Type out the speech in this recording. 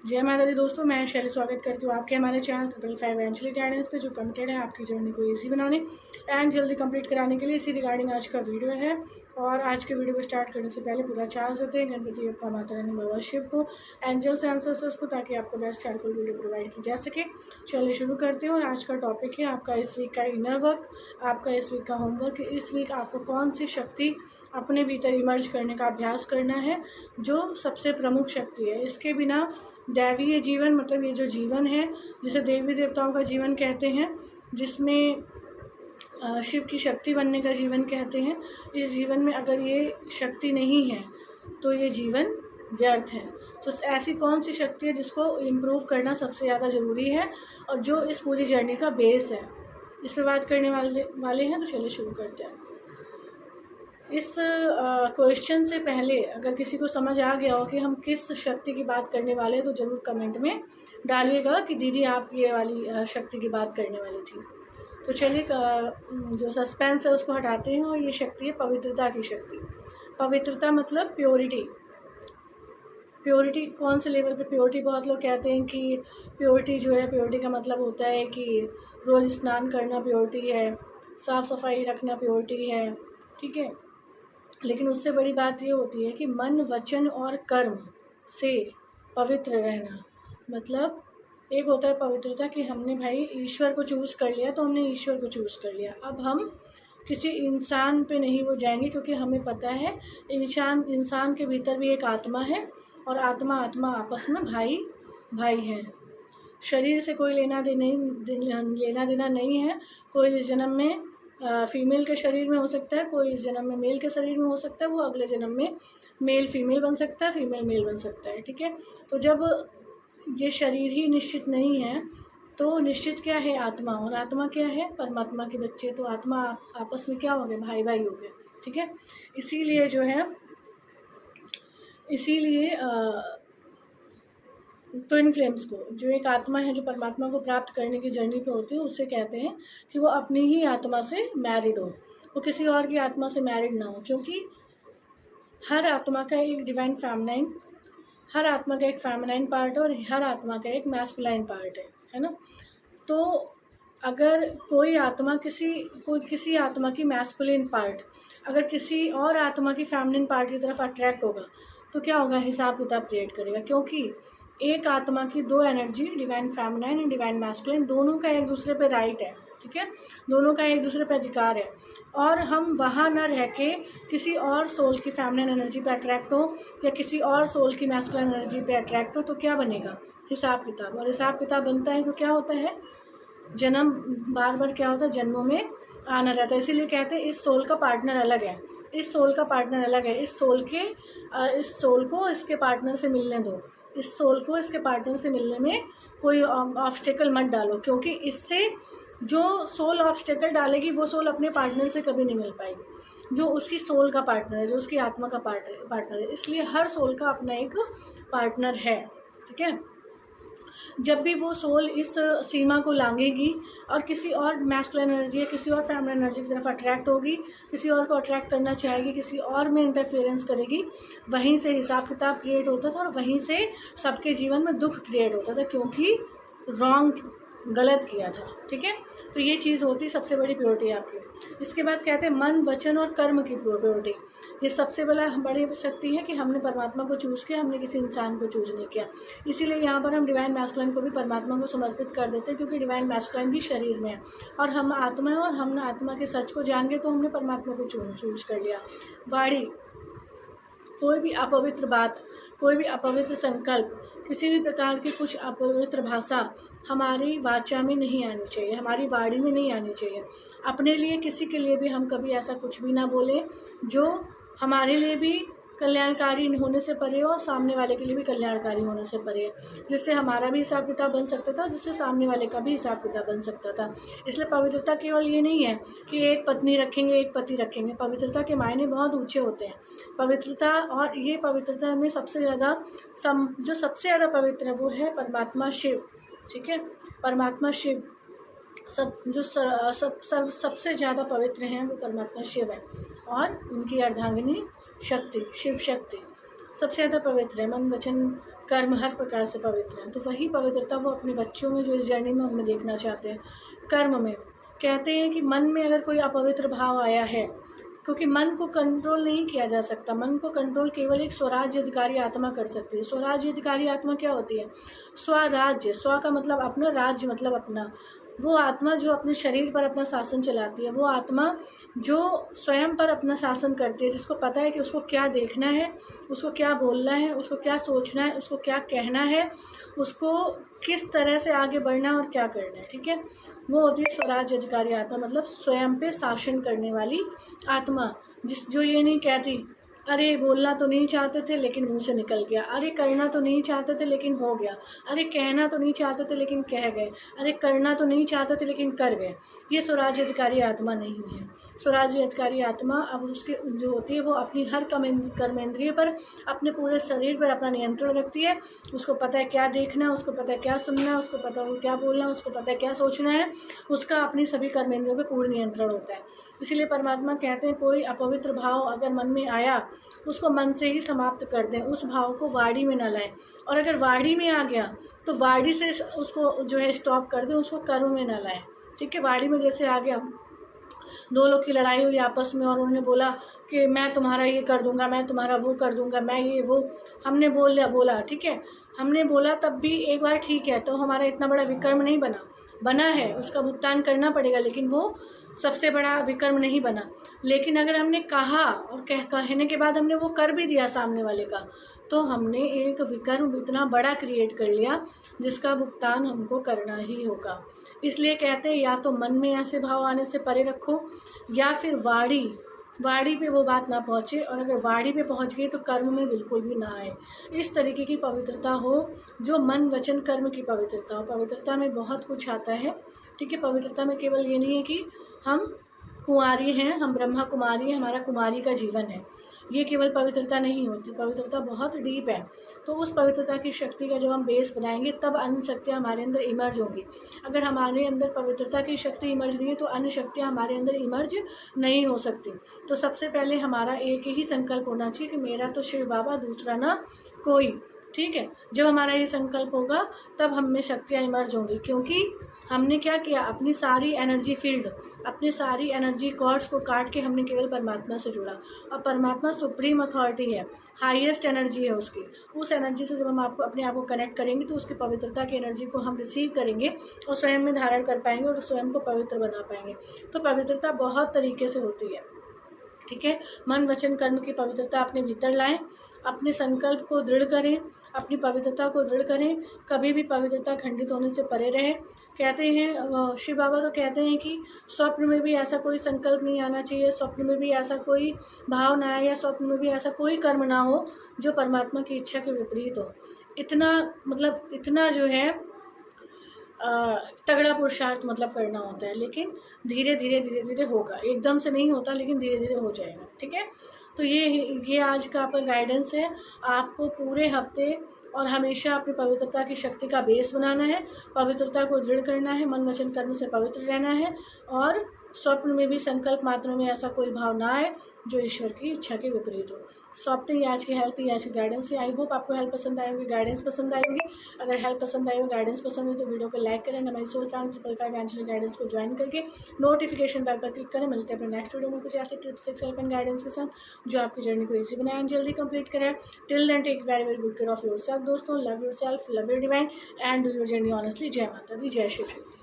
जय माता दी दोस्तों, मैं शैली स्वागत करती हूँ आपके हमारे चैनल 555 एंजली गाइडेंस पे, जो कमिटेड है आपकी जर्नी को इजी बनाने एंड जल्दी कंप्लीट कराने के लिए। इसी रिगार्डिंग आज का वीडियो है। और आज के वीडियो को स्टार्ट करने से पहले पूरा चार्ज देते हैं गणपति बप्पा, माता रानी, बाबा शिव को, एंजल्स एंसेस्टर्स को, ताकि आपको बेस्ट हेल्पफुल वीडियो प्रोवाइड की जा सके। चलिए शुरू करते हैं। और आज का टॉपिक है आपका इस वीक का इनर वर्क, आपका इस वीक का होमवर्क। इस वीक आपको कौन सी शक्ति अपने भीतर इमर्ज करने का अभ्यास करना है, जो सबसे प्रमुख शक्ति है। इसके बिना दैवीय जीवन, मतलब ये जो जीवन है जिसे देवी देवताओं का जीवन कहते हैं, जिसमें शिव की शक्ति बनने का जीवन कहते हैं, इस जीवन में अगर ये शक्ति नहीं है तो ये जीवन व्यर्थ है। तो ऐसी कौन सी शक्ति है जिसको इम्प्रूव करना सबसे ज़्यादा ज़रूरी है और जो इस पूरी जर्नी का बेस है, इस पर बात करने वाले हैं। तो चलिए शुरू करते हैं। इस क्वेश्चन से पहले अगर किसी को समझ आ गया हो कि हम किस शक्ति की बात करने वाले हैं, तो ज़रूर कमेंट में डालिएगा कि दीदी आप ये वाली शक्ति की बात करने वाली थी। तो चलिए जो सस्पेंस है उसको हटाते हैं। और ये शक्ति है पवित्रता की शक्ति। पवित्रता मतलब प्योरिटी। प्योरिटी कौन से लेवल पे प्योरिटी? बहुत लोग कहते हैं कि प्योरिटी जो है, प्योरिटी का मतलब होता है कि रोज़ स्नान करना प्योरिटी है, साफ़ सफाई रखना प्योरिटी है, ठीक है। लेकिन उससे बड़ी बात ये होती है कि मन, वचन और कर्म से पवित्र रहना। मतलब एक होता है पवित्रता कि हमने भाई ईश्वर को चूज़ कर लिया, तो हमने ईश्वर को चूज़ कर लिया। अब हम किसी इंसान पे नहीं वो जाएंगे, क्योंकि हमें पता है इंसान के भीतर भी एक आत्मा है, और आत्मा आपस में भाई भाई है। शरीर से कोई लेना देना नहीं है। कोई इस जन्म में फीमेल के शरीर में हो सकता है, कोई इस जन्म में मेल के शरीर में हो सकता है, वो अगले जन्म में मेल फीमेल बन सकता है, फीमेल मेल बन सकता है, ठीक है। तो जब ये शरीर ही निश्चित नहीं है, तो निश्चित क्या है? आत्मा। और आत्मा क्या है? परमात्मा के बच्चे। तो आत्मा आपस में क्या हो गए? भाई भाई हो गए, ठीक है। इसीलिए जो है, ट्विन फ्लेम्स को, जो एक आत्मा है जो परमात्मा को प्राप्त करने की जर्नी पे होती है, उससे कहते हैं कि वो अपनी ही आत्मा से मैरिड हो, वो किसी और की आत्मा से मैरिड ना हो। क्योंकि हर आत्मा का एक डिवाइन फेमिनाइन, हर आत्मा का एक फेमिनाइन पार्ट है और हर आत्मा का एक मैस्कुलाइन पार्ट है ना। तो अगर कोई आत्मा किसी आत्मा की मैस्कुलिन पार्ट अगर किसी और आत्मा की फेमिनिन पार्ट की तरफ अट्रैक्ट होगा, तो क्या होगा? हिसाब किताब क्रिएट करेगा। क्योंकि एक आत्मा की दो energy, divine feminine and divine masculine, दोनों का एक दूसरे पे राइट है, ठीक है। दोनों का एक दूसरे पे अधिकार है। और हम वहाँ न रह के किसी और सोल की फेमिनिन एनर्जी पे अट्रैक्ट हो या किसी और सोल की मैस्कुलिन एनर्जी पे अट्रैक्ट हो, तो क्या बनेगा? हिसाब किताब। और हिसाब किताब बनता है तो क्या होता है? जन्म, बार बार क्या होता है? जन्मों में आना रहता है। इसीलिए कहते हैं इस सोल का पार्टनर अलग है, इस सोल का पार्टनर अलग है। इस सोल को इसके पार्टनर से मिलने दो, इस सोल को इसके पार्टनर से मिलने में कोई ऑब्स्टेकल मत डालो, क्योंकि इससे जो सोल ऑब्स्टेकल डालेगी वो सोल अपने पार्टनर से कभी नहीं मिल पाएगी, जो उसकी सोल का पार्टनर है, जो उसकी आत्मा का पार्टनर है। इसलिए हर सोल का अपना एक पार्टनर है, ठीक है। जब भी वो सोल इस सीमा को लांघेगी और किसी और मैस्कुलिन एनर्जी या किसी और फेमिनिन एनर्जी की तरफ अट्रैक्ट होगी, किसी और को अट्रैक्ट करना चाहेगी, किसी और में इंटरफेरेंस करेगी, वहीं से हिसाब किताब क्रिएट होता था और वहीं से सबके जीवन में दुख क्रिएट होता था, क्योंकि गलत किया था, ठीक है। तो ये चीज़ होती है सबसे बड़ी प्योरिटी आपकी। इसके बाद कहते हैं मन, वचन और कर्म की प्योरिटी। ये सबसे बड़ी शक्ति है कि हमने परमात्मा को चूज़ किया, हमने किसी इंसान को चूज़ नहीं किया। इसीलिए यहाँ पर हम डिवाइन मैस्कुलाइन को भी परमात्मा को समर्पित कर देते हैं, क्योंकि डिवाइन मैस्कुलाइन भी शरीर में है और हम आत्मा है, और हमने आत्मा के सच को जान गए तो हमने परमात्मा को चूज़ कर लिया। वाणी, कोई भी अपवित्र बात, कोई भी अपवित्र संकल्प, किसी भी प्रकार की कुछ अपवित्र भाषा हमारी वाचा में नहीं आनी चाहिए, हमारी वाणी में नहीं आनी चाहिए। अपने लिए, किसी के लिए भी हम कभी ऐसा कुछ भी ना बोलें जो हमारे लिए भी कल्याणकारी होने से परे और सामने वाले के लिए भी कल्याणकारी होने से परे, जिससे हमारा भी हिसाब किताब बन सकता था, जिससे सामने वाले का भी हिसाब किताब बन सकता था। इसलिए पवित्रता केवल ये नहीं है कि एक पत्नी रखेंगे, एक पति रखेंगे। पवित्रता के मायने बहुत ऊँचे होते हैं। पवित्रता, और ये पवित्रता में सबसे ज़्यादा जो सबसे ज़्यादा पवित्र है वो है परमात्मा शिव, ठीक है। परमात्मा शिव सबसे ज़्यादा पवित्र हैं वो परमात्मा शिव है, और उनकी अर्धांगिनी शक्ति, शिव शक्ति सबसे ज़्यादा पवित्र है। मन, वचन, कर्म हर प्रकार से पवित्र हैं। तो वही पवित्रता वो अपने बच्चों में जो इस जर्नी में उनमें देखना चाहते हैं। कर्म में कहते हैं कि मन में अगर कोई अपवित्र भाव आया है, क्योंकि मन को कंट्रोल नहीं किया जा सकता, मन को कंट्रोल केवल एक स्वराज्य अधिकारी आत्मा कर सकती है। स्वराज्य अधिकारी आत्मा क्या होती है? स्वराज्य, स्व का मतलब अपना, राज्य मतलब अपना। वो आत्मा जो अपने शरीर पर अपना शासन चलाती है, वो आत्मा जो स्वयं पर अपना शासन करती है, जिसको पता है कि उसको क्या देखना है, उसको क्या बोलना है, उसको क्या सोचना है, उसको क्या कहना है, उसको किस तरह से आगे बढ़ना है और क्या करना है। ठीक है, वो होती है स्वराज्य अधिकारी आत्मा, मतलब स्वयं पे शासन करने वाली आत्मा, जो ये नहीं कहती अरे बोलना तो नहीं चाहते थे लेकिन मुंह से निकल गया, अरे करना तो नहीं चाहते थे लेकिन हो गया, अरे कहना तो नहीं चाहते थे लेकिन कह गए, अरे करना तो नहीं चाहते थे लेकिन कर गए। ये स्वराज्य अधिकारी आत्मा नहीं है। स्वराज्य अधिकारी आत्मा अब उसके जो होती है वो अपनी हर कर्मेंद्रिय पर, अपने पूरे शरीर पर अपना नियंत्रण रखती है। उसको पता है क्या देखना है, उसको पता है क्या सुनना है, उसको पता है क्या बोलना है, उसको पता है क्या सोचना है। उसका अपनी सभी कर्मेंद्रियों पर पूर्ण नियंत्रण होता है। इसीलिए परमात्मा कहते हैं कोई अपवित्र भाव अगर मन में आया उसको मन से ही समाप्त कर दें, उस भाव को वाणी में न लाएं। और अगर वाणी में आ गया तो वाणी से उसको जो है स्टॉप कर दें, उसको कर्म में न लाएं। ठीक है, वाणी में जैसे आ गया, दो लोग की लड़ाई हुई आपस में और उन्होंने बोला कि मैं तुम्हारा ये कर दूंगा, मैं तुम्हारा वो कर दूंगा, मैं ये वो, हमने बोला ठीक है, हमने बोला तब भी एक बार ठीक है, तो हमारा इतना बड़ा विकर्म नहीं बना है, उसका भुगतान करना पड़ेगा, लेकिन वो सबसे बड़ा विकर्म नहीं बना। लेकिन अगर हमने कहा और कहने के बाद हमने वो कर भी दिया सामने वाले का, तो हमने एक विकर्म इतना बड़ा क्रिएट कर लिया जिसका भुगतान हमको करना ही होगा। इसलिए कहते हैं या तो मन में ऐसे भाव आने से परे रखो, या फिर वाणी पे वो बात ना पहुँचे, और अगर वाणी पे पहुँच गई तो कर्म में बिल्कुल भी ना आए। इस तरीके की पवित्रता हो जो मन वचन कर्म की पवित्रता हो। पवित्रता में बहुत कुछ आता है। ठीक है, पवित्रता में केवल ये नहीं है कि हम कुंवारी हैं, हम ब्रह्मा कुमारी हैं, हमारा कुमारी का जीवन है, ये केवल पवित्रता नहीं होती। पवित्रता बहुत डीप है। तो उस पवित्रता की शक्ति का जब हम बेस बनाएंगे तब अन्य शक्तियाँ हमारे अंदर इमर्ज होंगी। अगर हमारे अंदर पवित्रता की शक्ति इमर्ज नहीं है तो अन्य शक्तियाँ हमारे अंदर इमर्ज नहीं हो सकती। तो सबसे पहले हमारा एक ही संकल्प होना चाहिए कि मेरा तो शिव बाबा, दूसरा ना कोई। ठीक है, जब हमारा ये संकल्प होगा तब हम में शक्तियाँ इमर्ज होंगी, क्योंकि हमने क्या किया, अपनी सारी एनर्जी फील्ड, अपनी सारी एनर्जी कॉर्ड्स को काट के हमने केवल परमात्मा से जुड़ा। और परमात्मा सुप्रीम अथॉरिटी है, हाईएस्ट एनर्जी है उसकी। उस एनर्जी से जब हम अपने आप को कनेक्ट करेंगे तो उसकी पवित्रता की एनर्जी को हम रिसीव करेंगे और स्वयं में धारण कर पाएंगे और स्वयं को पवित्र बना पाएंगे। तो पवित्रता बहुत तरीके से होती है। ठीक है, मन वचन कर्म की पवित्रता अपने भीतर लाएं, अपने संकल्प को दृढ़ करें, अपनी पवित्रता को दृढ़ करें, कभी भी पवित्रता खंडित होने से परे रहें। कहते हैं शिव बाबा तो कहते हैं कि स्वप्न में भी ऐसा कोई संकल्प नहीं आना चाहिए, स्वप्न में भी ऐसा कोई भाव ना आए, या स्वप्न में भी ऐसा कोई कर्म ना हो जो परमात्मा की इच्छा के विपरीत हो। इतना जो है तगड़ा पुरुषार्थ करना होता है, लेकिन धीरे धीरे होगा, एकदम से नहीं होता, लेकिन धीरे धीरे हो जाएगा। ठीक है, तो ये आज का आपका गाइडेंस है। आपको पूरे हफ्ते और हमेशा अपनी पवित्रता की शक्ति का बेस बनाना है, पवित्रता को दृढ़ करना है, मन वचन कर्म से पवित्र रहना है, और स्वप्न में भी संकल्प मात्रों में ऐसा कोई भाव ना आए जो ईश्वर की इच्छा के विपरीत हो। सौंपते ही आज की हेल्प, आज की गाइडेंस से। आई होप आपको हेल्प पसंद आई होगी, गाइडेंस पसंद आई होगी। अगर हेल्प पसंद आई हो, गाइडेंस पसंद है तो वीडियो को लाइक करें, हमारी सोल फैमिली 555 एंजलिक गाइडेंस को ज्वाइन करके नोटिफिकेशन बेल पर क्लिक करें। मिलते हैं अपने नेक्स्ट वीडियो में कुछ ऐसे tips, tricks, help and guidance के साथ जो आपकी जर्नी को ईजी बनाए एंड जल्दी कंप्लीट करें। Till then take very good care of yourself दोस्तों। Love yourself, love your divine and do your journey honestly. जय माता दी, जय श्री कृष्ण।